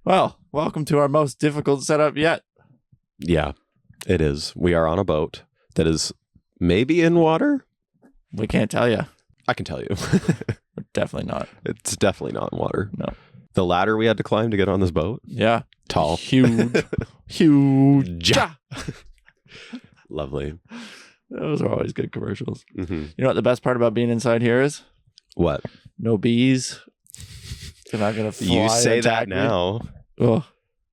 Well, welcome to our most difficult setup yet. Yeah, it is. We are on a boat that is maybe in water. We can't tell you. I can tell you. We're definitely not. It's definitely not in water. No. The ladder we had to climb to get on this boat. Yeah. Tall. Huge. Huge. Ja. Lovely. Those are always good commercials. Mm-hmm. You know what the best part about being inside here is? What? No bees. They're not going to fly. You say and attack that now. Oh,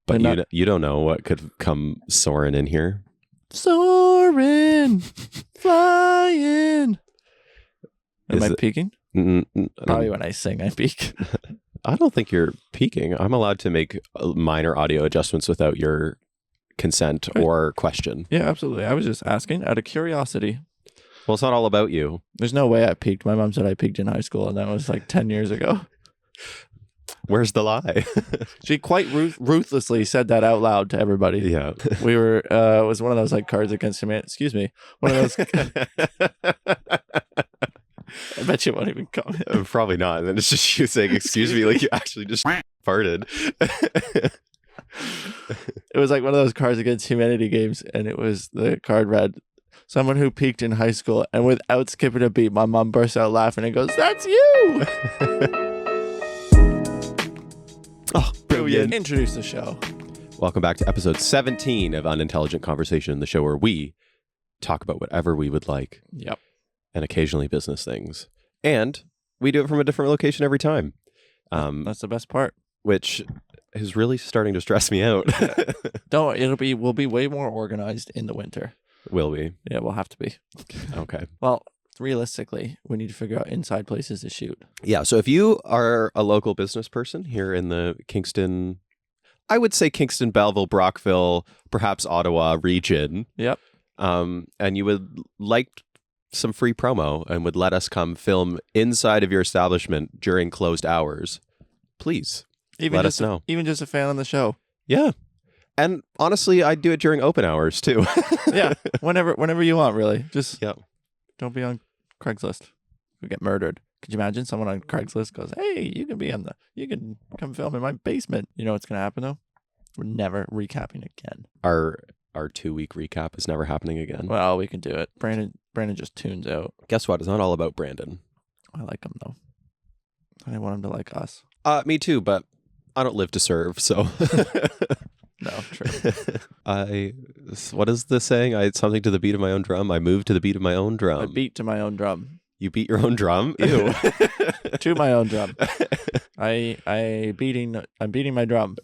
But you don't know what could come soaring in here. Soaring. Flying. Am I peeking? Probably when I sing, I peak. I don't think you're peeking. I'm allowed to make minor audio adjustments without your consent or question. Yeah, absolutely. I was just asking out of curiosity. Well, it's not all about you. There's no way I peaked. My mom said I peaked in high school, and that was like 10 years ago. Where's the lie? She quite ruthlessly said that out loud to everybody. Yeah. We were, it was one of those like Cards Against Humanity. Excuse me. One of those. I bet you won't even comment. Probably not. And then it's just you saying, excuse me, like you actually just farted. It was like one of those Cards Against Humanity games, and it was the card read, someone who peaked in high school, and without skipping a beat, my mom bursts out laughing and goes, "That's you!" Oh, brilliant. Introduce the show. Welcome back to episode 17 of Unintelligent Conversation, the show where we talk about whatever we would like. Yep. And occasionally business things. And we do it from a different location every time. That's the best part. Which is really starting to stress me out. Don't worry, we'll be way more organized in the winter. Will we? Yeah, we'll have to be. Okay. Well, realistically, we need to figure out inside places to shoot. Yeah, so if you are a local business person here in the Kingston, I would say Kingston, Belleville, Brockville, perhaps Ottawa region. Yep. And you would like some free promo and would let us come film inside of your establishment during closed hours, please let us know. Even just a fan on the show. Yeah. And honestly, I'd do it during open hours too. Yeah. Whenever you want, really. Just yeah. Don't be on Craigslist. You'll get murdered. Could you imagine someone on Craigslist goes, "Hey, you can come film in my basement." You know what's going to happen though? We're never recapping again. Our 2-week recap is never happening again. Well, we can do it. Brandon just tunes out. Guess what? It's not all about Brandon. I like him though. I want him to like us. Me too, but I don't live to serve, so. No, true. What is the saying? It's something to the beat of my own drum. I move to the beat of my own drum. I beat to my own drum. You beat your own drum? Ew. To my own drum. I'm beating my drum.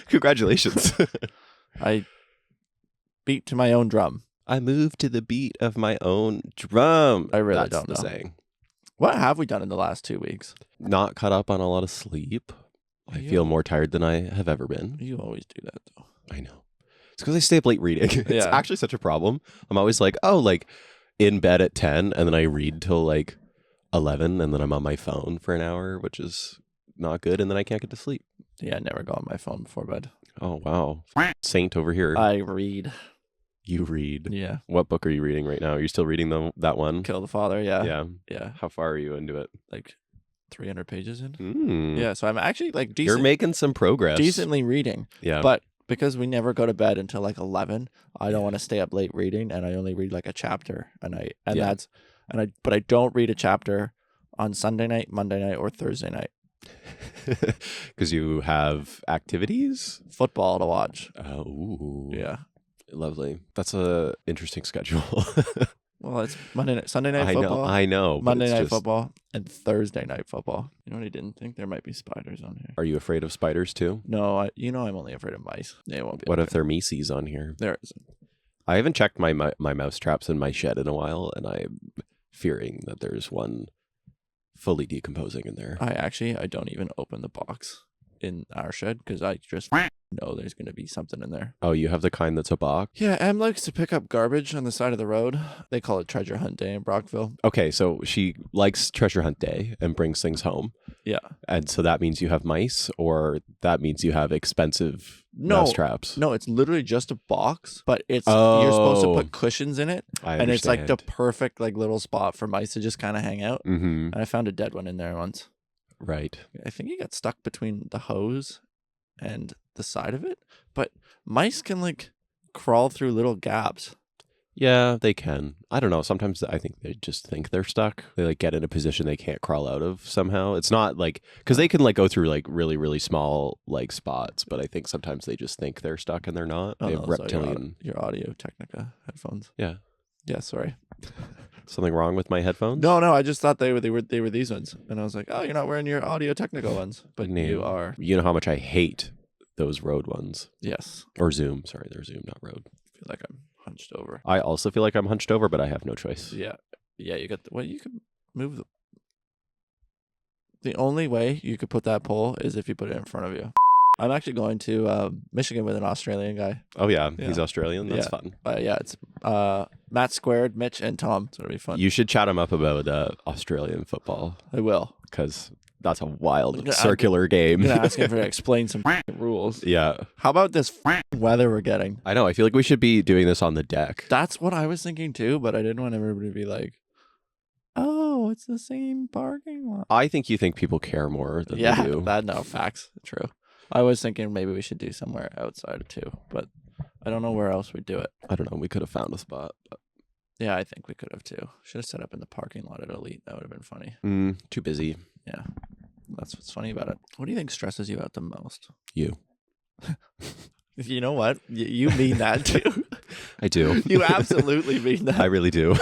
Congratulations. I beat to my own drum. I move to the beat of my own drum. I really That's don't know. the saying. What have we done in the last 2 weeks? Not caught up on a lot of sleep. I feel more tired than I have ever been. You always do that, though. I know. It's because I stay up late reading. It's Yeah. actually such a problem. I'm always like, in bed at 10, and then I read till like 11, and then I'm on my phone for an hour, which is not good, and then I can't get to sleep. Yeah, I never go on my phone before bed. Oh, wow. Saint over here. I read. You read. Yeah. What book are you reading right now? Are you still reading that one? Kill the Father, yeah. Yeah. Yeah. How far are you into it? Like 300 pages in. Mm. Yeah, so I'm actually like You're making some progress. decently reading. Yeah. But because we never go to bed until like 11, I don't want to stay up late reading, and I only read like a chapter a night. But I don't read a chapter on Sunday night, Monday night, or Thursday night. Because you have activities? Football to watch. Oh, ooh. Yeah. Lovely. That's a interesting schedule. Well, it's Sunday night football. I know. Monday night football and Thursday night football. You know what I didn't think? There might be spiders on here. Are you afraid of spiders too? No, I'm only afraid of mice. They won't be. What if there are Mises on here? There isn't. I haven't checked my mouse traps in my shed in a while, and I'm fearing that there's one fully decomposing in there. I don't even open the box in our shed because I just know there's going to be something in there. Oh, you have the kind that's a box? Yeah, Em likes to pick up garbage on the side of the road. They call it Treasure Hunt Day in Brockville. Okay, so she likes Treasure Hunt Day and brings things home. Yeah. And so that means you have mice, or that means you have expensive mouse traps? No, it's literally just a box, but you're supposed to put cushions in it. And it's like the perfect like little spot for mice to just kind of hang out. Mm-hmm. And I found a dead one in there once. Right. I think he got stuck between the hose and the side of it. But mice can like crawl through little gaps. Yeah, they can. I don't know. Sometimes I think they just think they're stuck. They like get in a position they can't crawl out of somehow. It's not like because they can like go through like really, really small like spots, but I think sometimes they just think they're stuck and they're not. Oh, They no, have so reptilian. your Audio Technica headphones. Yeah. Yeah, sorry. Something wrong with my headphones? No, I just thought they were these ones, and I was like, oh, you're not wearing your Audio Technica ones, but No. you are. You know how much I hate those Rode ones. Yes. Or Zoom. Sorry, they're Zoom, not Rode. I feel like I'm hunched over. I also feel like I'm hunched over, but I have no choice. Yeah. You got you could move the only way you could put that pole is if you put it in front of you. I'm actually going to Michigan with an Australian guy. Oh yeah, he's Australian. That's Yeah. fun. Yeah, it's Matt Squared, Mitch, and Tom. So it'll be fun. You should chat him up about Australian football I will. because that's a wild Yeah, circular game. I'm gonna ask him to explain some rules. Yeah, How about this weather we're getting? I know. I feel like we should be doing this on the deck. That's what I was thinking too, but I didn't want everybody to be like, "Oh, it's the same parking lot." I think you think people care more than they do. No facts. True. I was thinking maybe we should do somewhere outside too, but I don't know where else we'd do it. I don't know. We could have found a spot. But... Yeah, I think we could have too. Should have set up in the parking lot at Elite. That would have been funny. Too busy. Yeah, that's what's funny about it. What do you think stresses you out the most? You. You know what? You mean that too. I do. You absolutely mean that. I really do.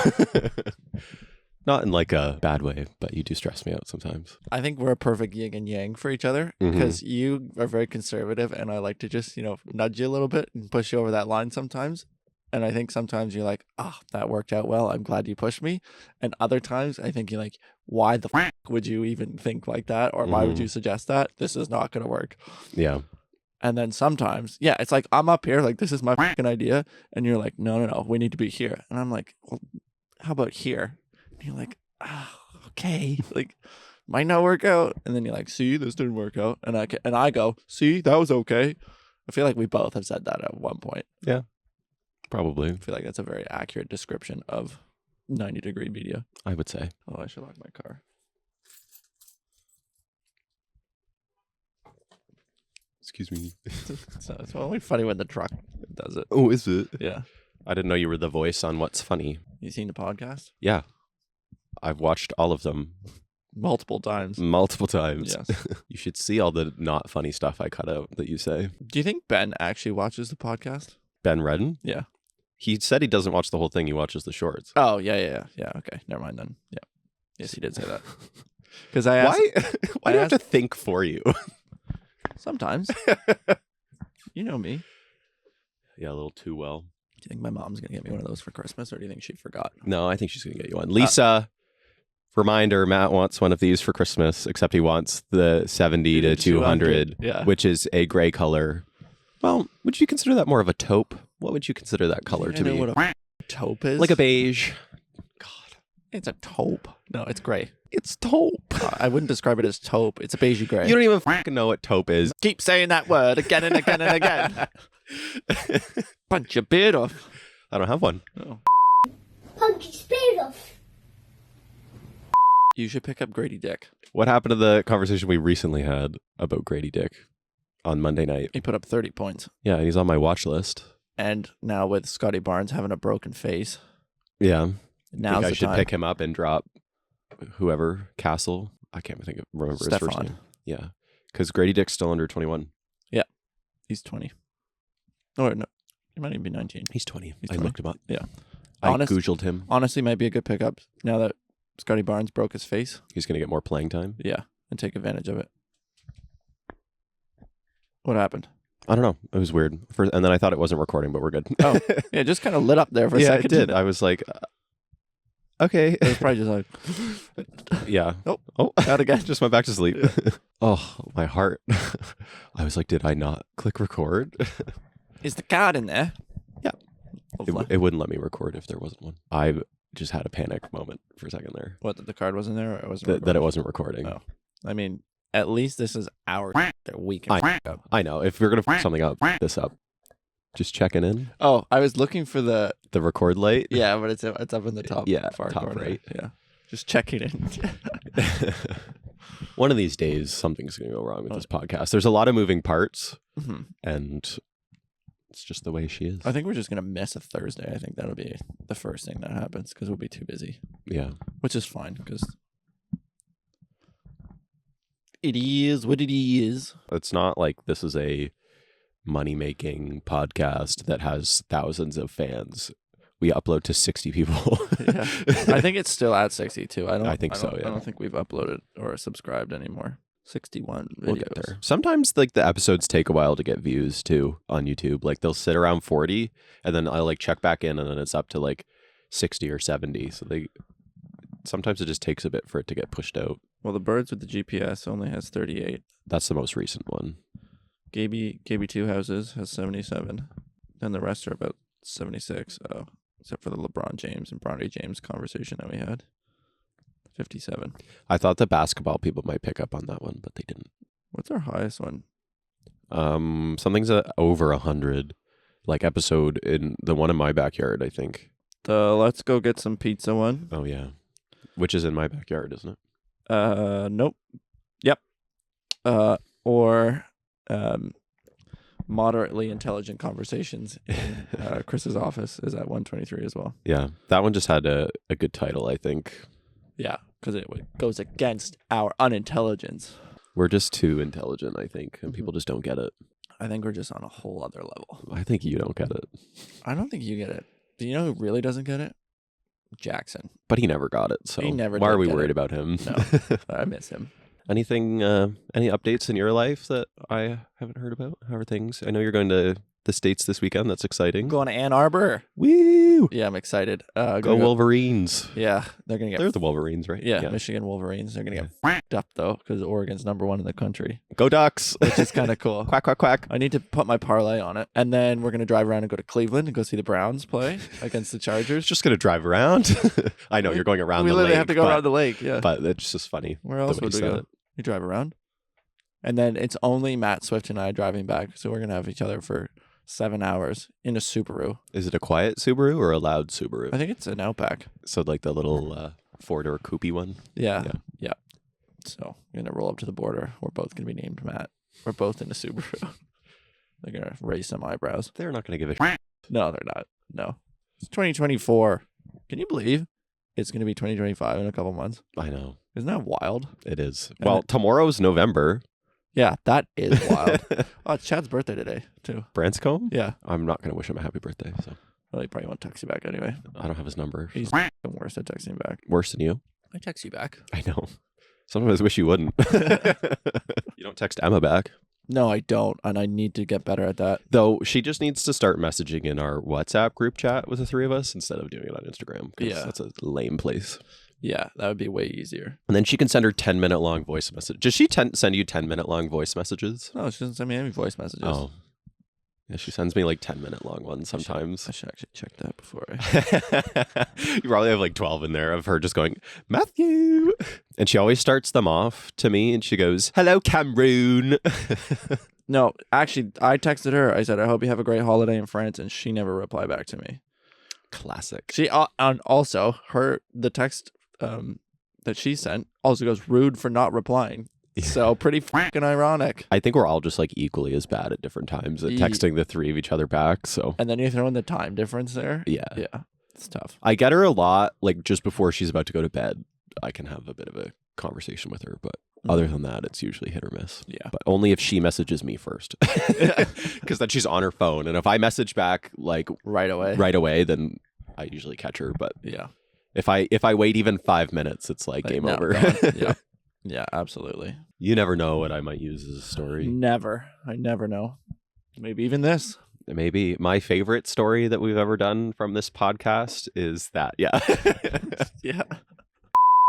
Not in like a bad way, but you do stress me out sometimes. I think we're a perfect yin and yang for each other because you are very conservative and I like to just, nudge you a little bit and push you over that line sometimes. And I think sometimes you're like, oh, that worked out well. I'm glad you pushed me. And other times I think you're like, why the f would you even think like that? Or why would you suggest that? This is not going to work. Yeah. And then sometimes, it's like, I'm up here, like, this is my fucking idea. And you're like, no, we need to be here. And I'm like, well, how about here? And you're like, okay, like, might not work out. And then you're like, see, this didn't work out. And I go, see, that was okay. I feel like we both have said that at one point. Yeah, probably. I feel like that's a very accurate description of 90-degree media. I would say. Oh, I should lock my car. Excuse me. So it's only funny when the truck does it. Oh, is it? Yeah. I didn't know you were the voice on What's Funny. You seen the podcast? Yeah. I've watched all of them. Multiple times. Yes. Yes. You should see all the not funny stuff I cut out that you say. Do you think Ben actually watches the podcast? Ben Redden? Yeah. He said he doesn't watch the whole thing. He watches the shorts. Oh, yeah. Okay. Never mind then. Yeah. Yes, he did say that. Because I asked... Why do I have to think for you? Sometimes. You know me. Yeah, a little too well. Do you think my mom's going to get me one of those for Christmas, or do you think she forgot? No, I think she's going to get you one. Lisa, reminder, Matt wants one of these for Christmas, except he wants the 70 to 200, which is a gray color. Well, would you consider that more of a taupe? What would you consider that color to be? What a taupe is? Like a beige. God, it's a taupe. No, it's gray. It's taupe. I wouldn't describe it as taupe. It's a beigey gray. You don't even fucking know what taupe is. Keep saying that word again and again and again. Punch your beard off. I don't have one. Oh. Punch his beard off. You should pick up Grady Dick. What happened to the conversation we recently had about Grady Dick on Monday night? He put up 30 points. Yeah, and he's on my watch list. And now with Scotty Barnes having a broken face. Yeah. Now's I the should time. pick him up and drop remember Castle? I can't remember his first Stefan. name. Yeah. Because Grady Dick's still under 21. Yeah. He's 20. Or no, he might even be 19. He's 20. He's I 20. looked him up. Yeah. I Googled him. Honestly, might be a good pickup now that Scotty Barnes broke his face. He's going to get more playing time. Yeah. And take advantage of it. What happened? I don't know. It was weird. And then I thought it wasn't recording, but we're good. Oh, yeah. Just kind of lit up there for a second. It did. I was like, okay. It was probably just like, yeah. Oh, out again. Just went back to sleep. Oh, my heart. I was like, did I not click record? is the card in there? Yeah. It wouldn't let me record if there wasn't one. I just had a panic moment for a second there. What, that the card wasn't there? Or it wasn't that it wasn't recording. Oh. I mean, at least this is our that we can f up. I know. If you're going to f something up, this up. Just checking in. Oh, I was looking for the record light. Yeah, but it's up in the top. Yeah, far top corner. right. Yeah, just checking in. One of these days, something's going to go wrong with this podcast. There's a lot of moving parts, and it's just the way she is. I think we're just going to miss a Thursday. I think that'll be the first thing that happens because we'll be too busy. Yeah. Which is fine because it is what it is. It's not like this is a money-making podcast that has thousands of fans. We upload to 60 people. Yeah. I think it's still at 62. I think so, yeah. I don't think we've uploaded or subscribed anymore. 61 videos. We'll get there. Sometimes like the episodes take a while to get views too on YouTube. Like they'll sit around 40 and then I'll like check back in and then it's up to like 60 or 70. So sometimes it just takes a bit for it to get pushed out. Well, the Birds with the GPS only has 38. That's the most recent one. Gaby Two Houses has 77. And the rest are about 76. Except for the LeBron James and Bronny James conversation that we had. 57. I thought the basketball people might pick up on that one, but they didn't. What's our highest one? Something's over 100. Like episode in the one in my backyard, I think. The Let's Go Get Some Pizza one. Oh yeah, which is in my backyard, isn't it? Nope. Yep. Or moderately intelligent conversations in Chris's office is at 123 as well. Yeah, that one just had a good title, I think. Yeah, because it goes against our unintelligence. We're just too intelligent, I think, and people just don't get it. I think we're just on a whole other level. I think you don't get it. I don't think you get it. Do you know who really doesn't get it? Jackson. But he never got it, so He never why did are we get worried it. about him? No, I miss him. Anything, any updates in your life that I haven't heard about? How are things? I know you're going to the States this weekend. That's exciting. Going to Ann Arbor. Woo! Yeah, I'm excited. Go Wolverines. Yeah, they're going to get... They're the Wolverines, right? Yeah, Michigan Wolverines. They're going to get f***ed up, though, because Oregon's #1 in the country. Go Ducks! Which is kind of cool. Quack, quack, quack. I need to put my parlay on it. And then we're going to drive around and go to Cleveland and go see the Browns play against the Chargers. Just going to drive around. I know, you're going around the lake. We literally have to go around the lake, yeah. But it's just funny. Where else would we go? You drive around? And then it's only Matt Swift and I driving back. So we're going to have each other for 7 hours in a Subaru. Is it a quiet Subaru or a loud Subaru? I think it's an Outback. So like the little 4-door coupé one? Yeah. So we're going to roll up to the border. We're both going to be named Matt. We're both in a Subaru. They're going to raise some eyebrows. They're not going to give a No, they're not. No. It's 2024. Can you believe it's going to be 2025 in a couple months? I know. Isn't that wild? It is. Well, tomorrow's November. Yeah, that is wild. Oh, it's Chad's birthday today, too. Branscombe? Yeah. I'm not going to wish him a happy birthday. So Well, he probably won't text you back anyway. I don't have his number. He's the worst at texting back. Worse than you? I text you back. I know. Sometimes I wish you wouldn't. You don't text Emma back. No, I don't. And I need to get better at that. Though she just needs to start messaging in our WhatsApp group chat with the three of us instead of doing it on Instagram. Yeah. That's a lame place. Yeah, that would be way easier. And then she can send her 10-minute long voice message. Does she send you 10-minute long voice messages? No, she doesn't send me any voice messages. Oh. Yeah, she sends me like 10-minute long ones sometimes. I should actually check that before I... You probably have like 12 in there of her just going, Matthew. And she always starts them off to me and she goes, hello, Cameroon. No, actually, I texted her. I said, I hope you have a great holiday in France. And she never replied back to me. Classic. She and also the text that she sent also goes rude for not replying. So pretty fucking ironic. I think we're all just like equally as bad at different times at texting the three of each other back. So and then you throw in the time difference there. Yeah, it's tough. I get her a lot. Like just before she's about to go to bed, I can have a bit of a conversation with her. But other than that, it's usually hit or miss. Yeah, but only if she messages me first, because then she's on her phone. And if I message back like right away, then I usually catch her. But yeah. If I wait even 5 minutes, it's like game over. Yeah, absolutely. You never know what I might use as a story. Never. I never know. Maybe even this. Maybe my favorite story that we've ever done from this podcast is that. Yeah. Yeah.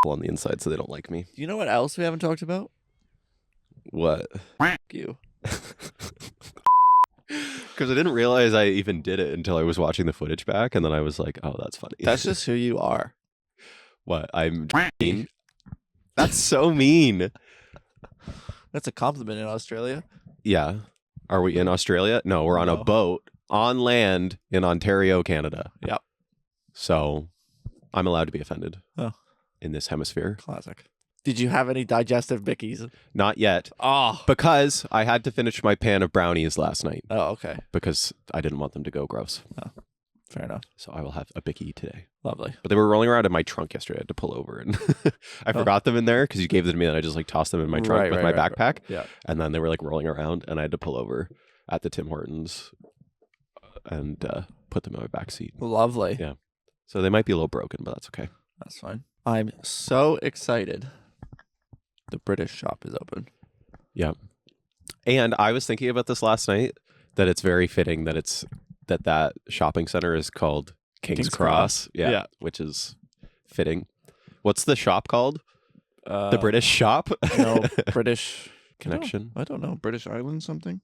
On the inside, so they don't like me. You know what else we haven't talked about? What? You. Because I didn't realize I even did it until I was watching the footage back, and then I was like, "Oh, that's funny." That's just who you are. What? I'm mean? That's so mean. That's a compliment in Australia. Yeah. Are we in Australia? No, we're on a boat on land in Ontario, Canada. Yep. So I'm allowed to be offended in this hemisphere. Classic. Did you have any digestive bickies? Not yet. Oh. Because I had to finish my pan of brownies last night. Oh, okay. Because I didn't want them to go gross. Oh, fair enough. So I will have a bicky today. Lovely. But they were rolling around in my trunk yesterday. I had to pull over and I forgot them in there because you gave them to me and I just like tossed them in my trunk with my backpack. Yeah. And then they were like rolling around and I had to pull over at the Tim Hortons and put them in my back seat. Lovely. Yeah. So they might be a little broken, but that's okay. That's fine. I'm so excited. The British shop is open. Yeah. And I was thinking about this last night, that it's very fitting that that shopping center is called King's Cross. Yeah. Which is fitting. What's the shop called? The British shop? No, British Connection? I don't know. British Island something?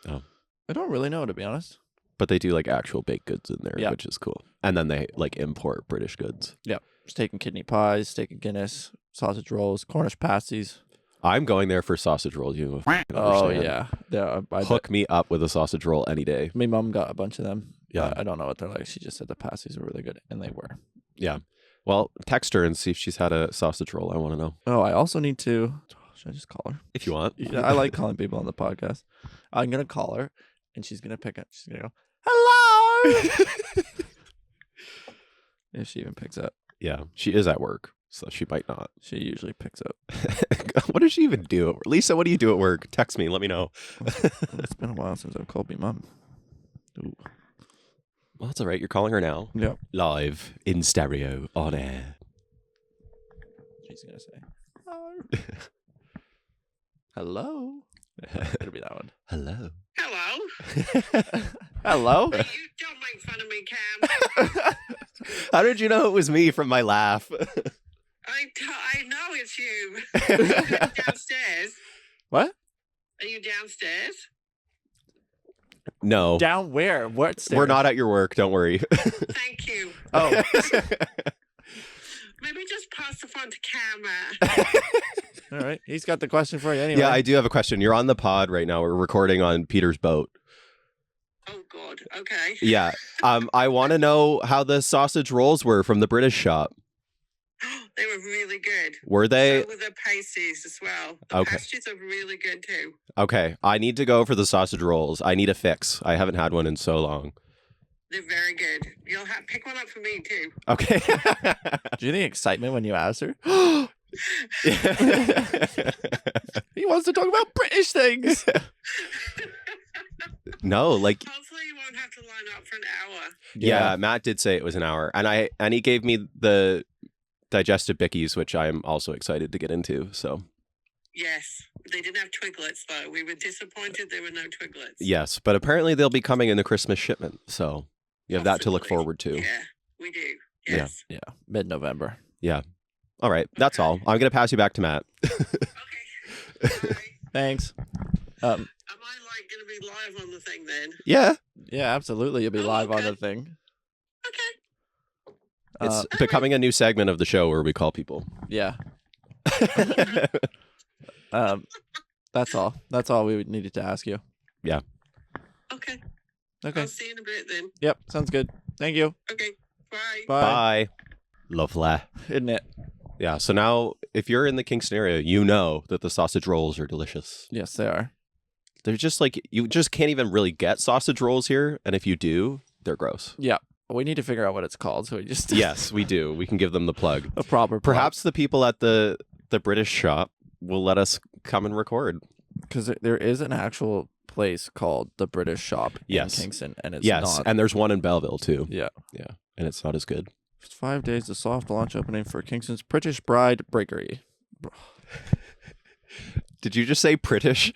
Oh. I don't really know, to be honest. But they do like actual baked goods in there, Yeah. which is cool. And then they like import British goods. Yeah. Steak and kidney pies, steak and Guinness, sausage rolls, Cornish pasties. I'm going there for sausage rolls. You Oh, understand. yeah. Hook me up with a sausage roll any day. My mom got a bunch of them. Yeah. I don't know what they're like. She just said the pasties were really good, and they were. Yeah. Well, text her and see if she's had a sausage roll. I want to know. Oh, I also need to... Should I just call her? If you want. Yeah, I like calling people on the podcast. I'm going to call her, and she's going to pick up. She's going to go, hello! If she even picks up. Yeah. She is at work, so she might not. She usually picks up. What does she even do? Lisa, what do you do at work? Text me. Let me know. It's been a while since I've called me mom. Ooh. Well, that's all right. You're calling her now. Yeah. Live in stereo on air. She's going to say, hello. It'll be that one. Hello. Hello. Hello? You don't make fun of me, Cam. How did you know it was me from my laugh? I know it's you. Are you downstairs? What? Are you downstairs? No. Down where? What stairs? We're not at your work. Don't worry. Thank you. Oh. Maybe just pass the phone to Cam. All right. He's got the question for you anyway. Yeah, I do have a question. You're on the pod right now. We're recording on Peter's boat. Oh, God. Okay. Yeah. I want to know how the sausage rolls were from the British shop. They were really good. Were they? So were the pasties as well. The Okay. pasties are really good too. Okay. I need to go for the sausage rolls. I need a fix. I haven't had one in so long. They're very good. You'll have pick one up for me too. Okay. Do you think excitement when you asked her? He wants to talk about British things. No, like Hopefully you won't have to line up for an hour. yeah, Matt did say it was an hour, and he gave me the digestive bickies, which I'm also excited to get into. So Yes. They didn't have twiglets though. We were disappointed there were no twiglets. yes, but apparently they'll be coming in the Christmas shipment. So you have that to look Possibly. forward to. Yeah, we do. Yeah. Yes. Yeah. Mid-November. All right, that's all. I'm gonna pass you back to Matt. Okay. Bye. Thanks. Am I like going to be live on the thing then? Yeah, Yeah, absolutely. You'll be Oh, live on okay. the thing. Okay. it's becoming a new segment of the show where we call people. Yeah. That's all. That's all we needed to ask you. Okay. Okay. I'll see you in a bit then. Yep. Sounds good. Thank you. Okay. Bye. Bye. Lovely. Isn't it? Yeah. So now, if you're in the Kingston area, you know that the sausage rolls are delicious. Yes, they are. They're just like you just can't even really get sausage rolls here, and if you do, they're gross. Yeah. We need to figure out what it's called, so we just Yes, we do. We can give them the plug. a proper Perhaps the people at the British shop will let us come and record. because there is an actual place called the British Shop Yes. in Kingston, and it's Yes, not. and there's one in Belleville too. Yeah. Yeah, and it's not as good. It's 5 days the soft launch opening for Kingston's British Bride Bakery. Did you just say British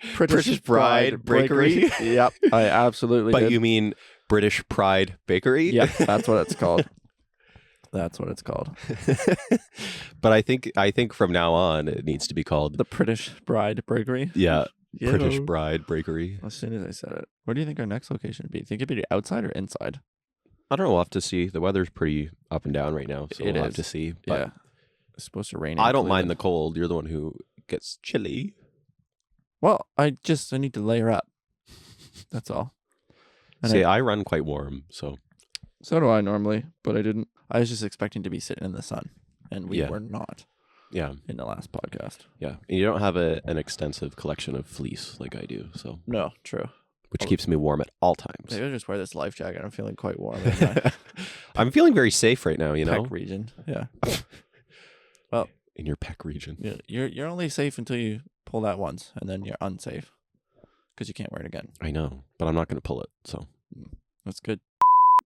Bride Bakery? Yep, I absolutely But did. you mean British Pride Bakery? Yep, that's what it's called. That's what it's called. But I think from now on it needs to be called The British Bride Bakery. yeah, Yeah. British Bride Bakery. As soon as I said it. Where do you think our next location would be? Think it'd be outside or inside? I don't know. We'll have to see. The weather's pretty up and down right now, so It we'll have is. to see. But Yeah. It's supposed to rain. I don't mind the cold. You're the one who gets chilly. Well, I need to layer up. That's all. And See, I run quite warm, so so do I normally, but I didn't. I was just expecting to be sitting in the sun, and we Yeah. were not. Yeah. in the last podcast. Yeah. And you don't have an extensive collection of fleece like I do, so No, true. which keeps me warm at all times. Maybe I'll just wear this life jacket. I'm feeling quite warm in my I'm feeling very safe right now, you know? pec region. Yeah. Well, in your pec region. you're only safe until you pull that once, and then you're unsafe because you can't wear it again. I know, but I'm not going to pull it, so. That's good.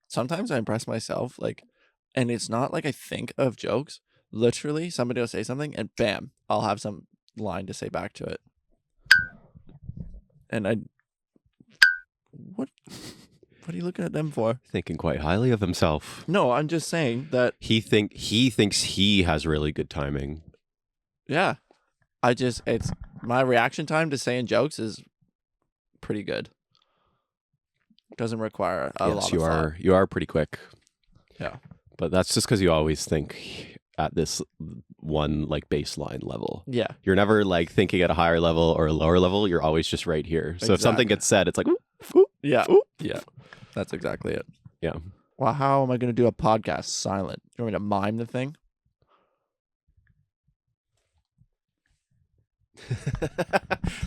Sometimes I impress myself, like, and it's not like I think of jokes. Literally, somebody will say something, and bam, I'll have some line to say back to it. And what are you looking at them for? Thinking quite highly of himself. No, I'm just saying that. He thinks he has really good timing. Yeah, it's my reaction time to saying jokes is pretty good. Doesn't require a lot of thought. You are pretty quick. Yeah. But that's just because you always think at this one like baseline level. Yeah. You're never like thinking at a higher level or a lower level. You're always just right here. So if something gets said, it's like, yeah. Yeah. That's exactly it. Yeah. Well, how am I going to do a podcast silent? You want me to mime the thing?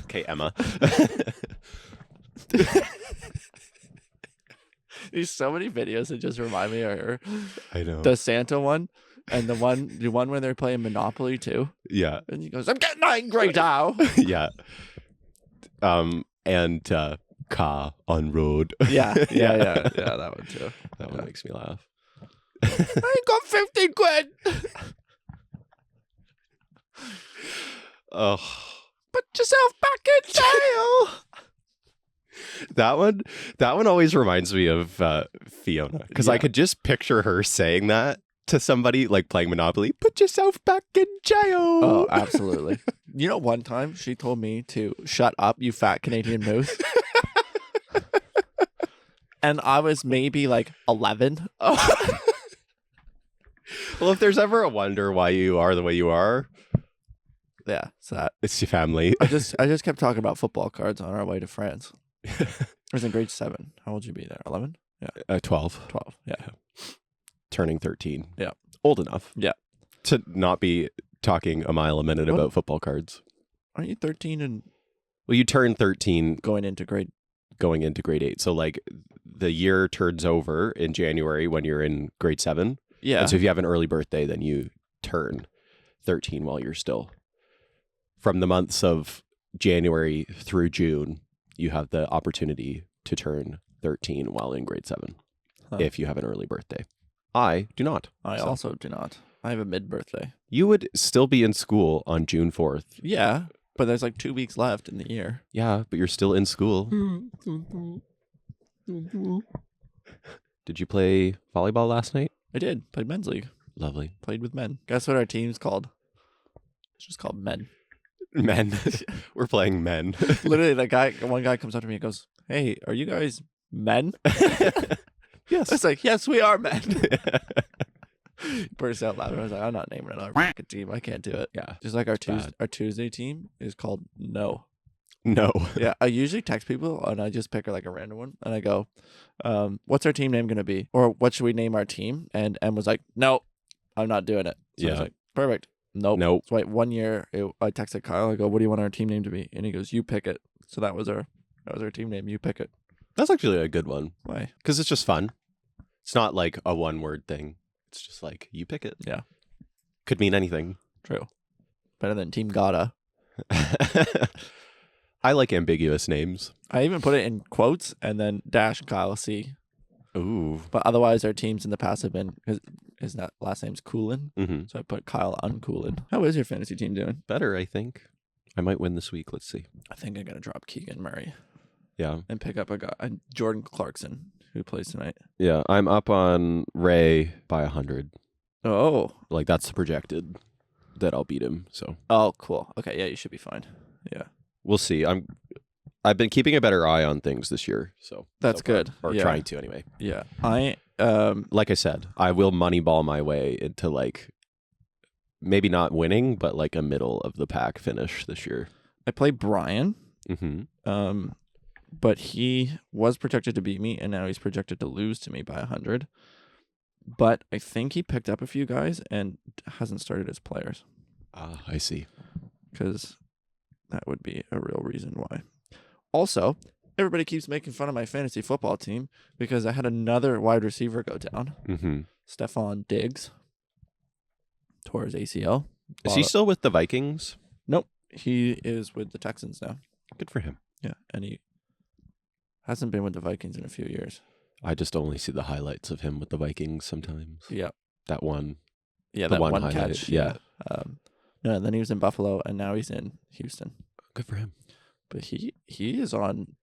Okay, Emma. There's so many videos that just remind me of her. I know. The Santa one and the one where they're playing Monopoly too. Yeah. And he goes, "I'm getting angry now." Yeah. And car on road. Yeah, that one too. That one makes me laugh. I ain't got 50 quid. Oh. Put yourself back in jail. That one always reminds me of Fiona, because I could just picture her saying that to somebody like playing Monopoly. Put yourself back in jail. Oh, absolutely. You know, one time she told me to shut up, you fat Canadian moose. And I was maybe like 11. Oh. Well, if there's ever a wonder why you are the way you are, yeah, it's your family. I just kept talking about football cards on our way to France. I was in grade 7. How old would you be there? 11? Yeah. 12. 12. Yeah. Turning 13. Yeah. Old enough. Yeah. To not be talking a mile a minute about football cards. Aren't you 13 and Well, you turn 13 going into grade 8. So like the year turns over in January when you're in grade 7. Yeah. And so if you have an early birthday, then you turn 13 while you're still. From the months of January through June, you have the opportunity to turn 13 while in grade 7 if you have an early birthday. I do not. I also do not. I have a mid-birthday. You would still be in school on June 4th. Yeah, but there's like 2 weeks left in the year. Yeah, but you're still in school. Did you play volleyball last night? I did. Played men's league. Lovely. Played with men. Guess what our team's called? It's just called men. Men. We're playing men. Literally, one guy comes up to me and goes, "Hey, are you guys men?" Yes. I was like, "Yes, we are men." Burst out loud. I was like, "I'm not naming another fucking team. I can't do it." Yeah. Just like our Tuesday team is called No. No. Yeah, I usually text people and I just pick like a random one and I go, "What's our team name gonna be? Or what should we name our team?" And Em was like, "No, I'm not doing it." So I was like, "Perfect." Nope. So like 1 year, I texted Kyle. I go, "What do you want our team name to be?" And he goes, "You pick it." So that was our team name. You pick it. That's actually a good one. Why? Because it's just fun. It's not like a one-word thing. It's just like, you pick it. Yeah. Could mean anything. True. Better than Team Gotta. I like ambiguous names. I even put it in quotes and then dash Kyle C. Ooh. But otherwise, our teams in the past have been, his last name's Coolin. Mm-hmm. So I put Kyle Uncoolin. How is your fantasy team doing? Better, I think. I might win this week. Let's see. I think I'm going to drop Keegan Murray. Yeah. And pick up a guy, Jordan Clarkson, who plays tonight. Yeah, I'm up on Ray by 100. Oh. Like, that's projected that I'll beat him, so. Oh, cool. Okay, yeah, you should be fine. Yeah. We'll see. I've been keeping a better eye on things this year, so. That's good. Or trying to, anyway. Yeah. I like I said, I will moneyball my way into, like, maybe not winning, but, like, a middle of the pack finish this year. I play Brian. Mm-hmm. But he was projected to beat me, and now he's projected to lose to me by 100. But I think he picked up a few guys and hasn't started his players. I see. Because that would be a real reason why. Also, everybody keeps making fun of my fantasy football team because I had another wide receiver go down. Mm-hmm. Stephon Diggs tore his ACL. Is he still with the Vikings? Nope. He is with the Texans now. Good for him. Yeah, and he hasn't been with the Vikings in a few years. I just only see the highlights of him with the Vikings sometimes. Yeah. That one. Yeah, the that one highlight. catch. Yeah. No, then he was in Buffalo, and now he's in Houston. Good for him. But he is on.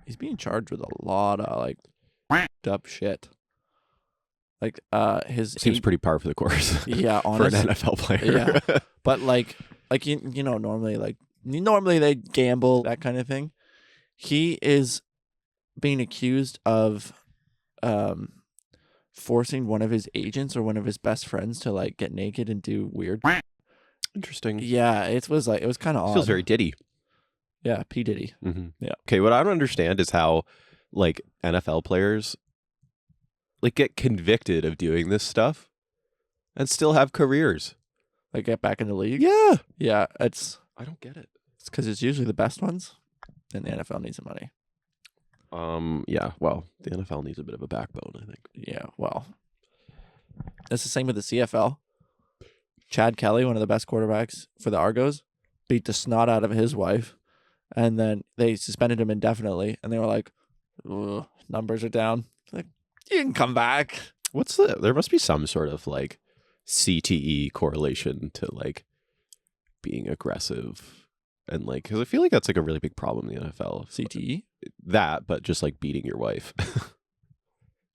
He's being charged with a lot of like up shit. Like his seems pretty par for the course. Yeah, for honestly, an NFL player. Yeah, but like you know, normally they gamble, that kind of thing. He is being accused of forcing one of his agents or one of his best friends to like get naked and do weird. Interesting. Yeah, it was kind of odd. Feels very Diddy. Yeah, P Diddy. Mm-hmm. Yeah. Okay, what I don't understand is how like NFL players like get convicted of doing this stuff and still have careers. Like get back in the league. Yeah. Yeah, I don't get it. It's because it's usually the best ones, and the NFL needs the money. Yeah. Well, the NFL needs a bit of a backbone, I think. Yeah. Well, it's the same with the CFL. Chad Kelly, one of the best quarterbacks for the Argos, beat the snot out of his wife, and then they suspended him indefinitely. And they were like, "Numbers are down." Like, you can come back. There must be some sort of like CTE correlation to like being aggressive and like, because I feel like that's like a really big problem in the NFL. CTE? That, but just like beating your wife. I feel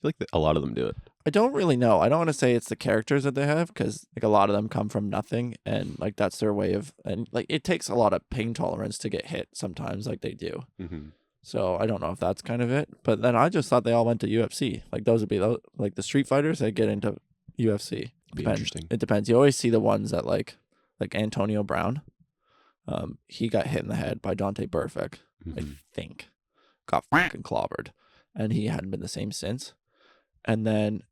like a lot of them do it. I don't really know. I don't want to say it's the characters that they have, because like a lot of them come from nothing, and like that's their way of, and like it takes a lot of pain tolerance to get hit sometimes, like they do. Mm-hmm. So I don't know if that's kind of it. But then I just thought they all went to UFC. Like those would be like the street fighters that get into UFC. Be interesting. It depends. You always see the ones that like Antonio Brown. He got hit in the head by Dante Burfict, I think. Got fucking clobbered. And he hadn't been the same since. And then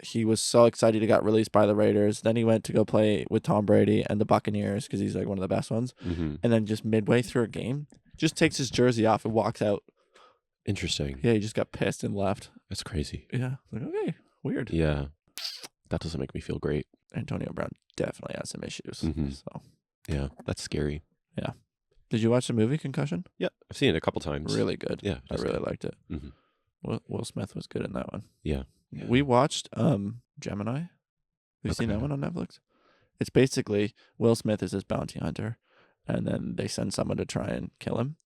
he was so excited he got released by the Raiders. Then he went to go play with Tom Brady and the Buccaneers because he's like one of the best ones. Mm-hmm. And then just midway through a game, just takes his jersey off and walks out. Interesting. Yeah, he just got pissed and left. That's crazy. Yeah. Like, okay, weird. Yeah. That doesn't make me feel great. Antonio Brown definitely has some issues. Mm-hmm. So yeah, that's scary. Yeah. Did you watch the movie Concussion? Yeah, I've seen it a couple times. Really good. Yeah, I really liked it. Mm-hmm. Will Smith was good in that one. Yeah. We watched Gemini. Have you seen that one on Netflix? It's basically Will Smith is his bounty hunter, and then they send someone to try and kill him.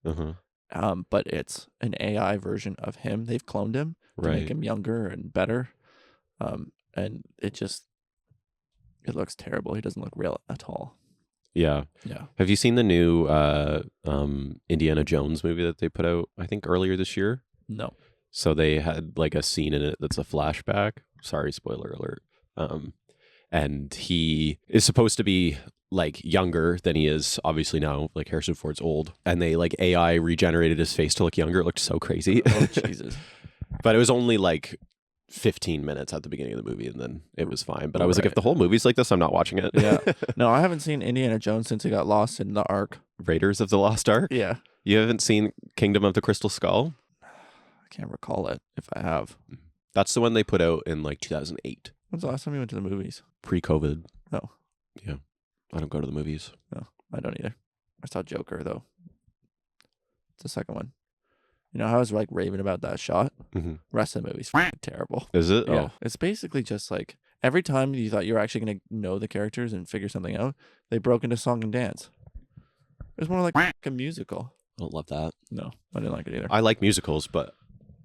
But it's an AI version of him. They've cloned him to make him younger and better. And it looks terrible. He doesn't look real at all. Yeah. Yeah. Have you seen the new Indiana Jones movie that they put out, I think, earlier this year? No. So they had like a scene in it that's a flashback. Sorry, spoiler alert. And he is supposed to be like younger than he is obviously now. Like Harrison Ford's old, and they like AI regenerated his face to look younger. It looked so crazy. Oh, Jesus. But it was only like 15 minutes at the beginning of the movie, and then it was fine. But I was like, if the whole movie's like this, I'm not watching it. Yeah. No, I haven't seen Indiana Jones since he got lost in the Ark. Raiders of the Lost Ark? Yeah. You haven't seen Kingdom of the Crystal Skull? I can't recall it if I have. That's the one they put out in like 2008. When's the last time you went to the movies? Pre-COVID. Oh. Yeah. I don't go to the movies. No, I don't either. I saw Joker, though. It's the second one. You know how I was like raving about that shot? Mm-hmm. Rest of the movie's terrible. Is it? Yeah. Oh. It's basically just like every time you thought you were actually going to know the characters and figure something out, they broke into song and dance. It was more like a musical. I don't love that. No, I didn't like it either. I like musicals, but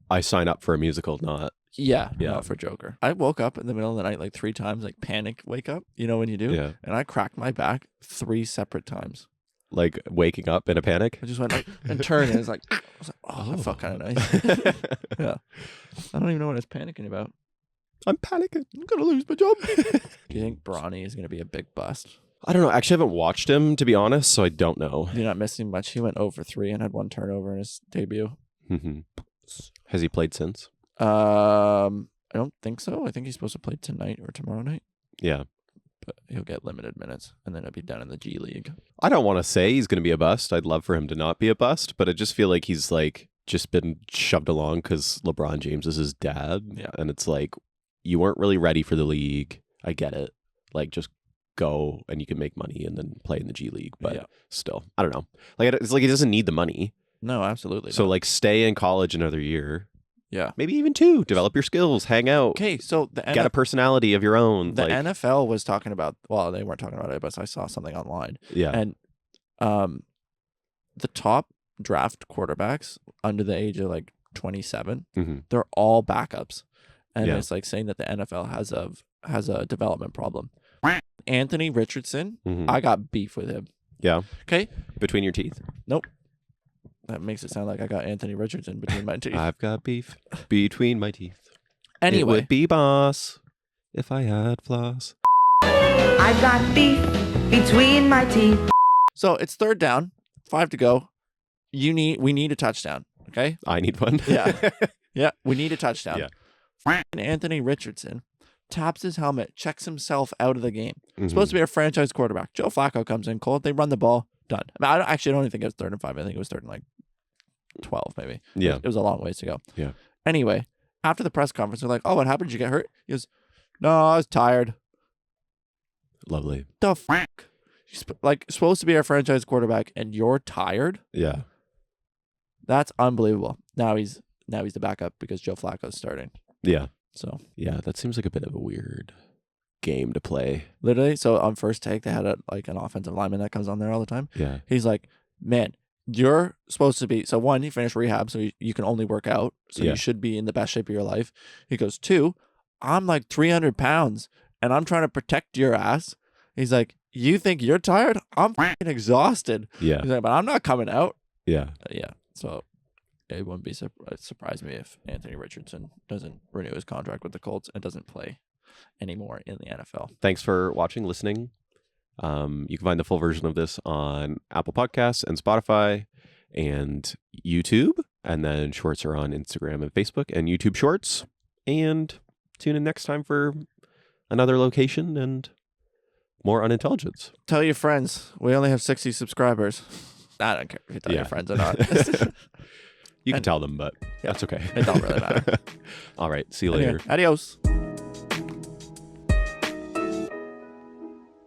I sign up for a musical, not... Yeah, not for Joker. I woke up in the middle of the night like 3 times, like panic wake up. You know when you do? Yeah. And I cracked my back 3 separate times. Like waking up in a panic? I just went like, and turned and it was like, oh, that felt kind of nice. Yeah. I don't even know what I was panicking about. I'm panicking. I'm going to lose my job. Do you think Bronny is going to be a big bust? I don't know. Actually, I haven't watched him, to be honest, so I don't know. You're not missing much. He went 0-for-3 and had 1 turnover in his debut. Mm-hmm. Has he played since? I don't think so. I think he's supposed to play tonight or tomorrow night. Yeah. But he'll get limited minutes, and then he'll be down in the G League. I don't want to say he's going to be a bust. I'd love for him to not be a bust, but I just feel like he's like just been shoved along because LeBron James is his dad. Yeah. And it's like, you weren't really ready for the league. I get it. Like, just go and you can make money and then play in the G League. But still, I don't know. Like, it's like he doesn't need the money. No, absolutely. So, like, stay in college another year. Yeah. Maybe even 2. Develop your skills. Hang out. Okay, so get a personality of your own. The like, NFL was talking about, well, they weren't talking about it, but I saw something online. Yeah. And the top draft quarterbacks under the age of like 27, they're all backups. And it's like saying that the NFL has a development problem. Anthony Richardson, I got beef with him. Yeah. Okay. Between your teeth? Nope. That makes it sound like I got Anthony Richardson between my teeth. I've got beef between my teeth. Anyway. It would be boss if I had floss. I've got beef between my teeth. So it's 3rd down, 5 to go. We need a touchdown. Okay. I need one. Yeah. Yeah. We need a touchdown. Yeah. Anthony Richardson taps his helmet, checks himself out of the game. Supposed to be a franchise quarterback. Joe Flacco comes in cold. They run the ball. Done. I mean, I don't even think it was 3rd and 5. I think it was 3rd and like 12, maybe. Yeah. It was a long ways to go. Yeah. Anyway, after the press conference, they're like, "Oh, what happened? Did you get hurt?" He goes, "No, I was tired." Lovely. The fuck? Like, supposed to be a franchise quarterback, and you're tired? Yeah. That's unbelievable. Now he's the backup because Joe Flacco's starting. Yeah. So yeah, that seems like a bit of a weird game to play. Literally, so on First Take, they had an offensive lineman that comes on there all the time. Yeah. He's like, "Man, you're supposed to be," so 1, you finished rehab, so you can only work out, so you should be in the best shape of your life. He goes, 2, I'm like 300 pounds, and I'm trying to protect your ass. He's like, "You think you're tired? I'm fucking exhausted." Yeah. He's like, "But I'm not coming out." Yeah. Yeah. So it wouldn't be surprise me if Anthony Richardson doesn't renew his contract with the Colts and doesn't play anymore in the NFL. Thanks for watching, listening. You can find the full version of this on Apple Podcasts and Spotify and YouTube. And then shorts are on Instagram and Facebook and YouTube Shorts. And tune in next time for another location and more unintelligence. Tell your friends. We only have 60 subscribers. I don't care if you tell your friends or not. You can tell them, but that's okay. It don't really matter. All right. See you later. Adios.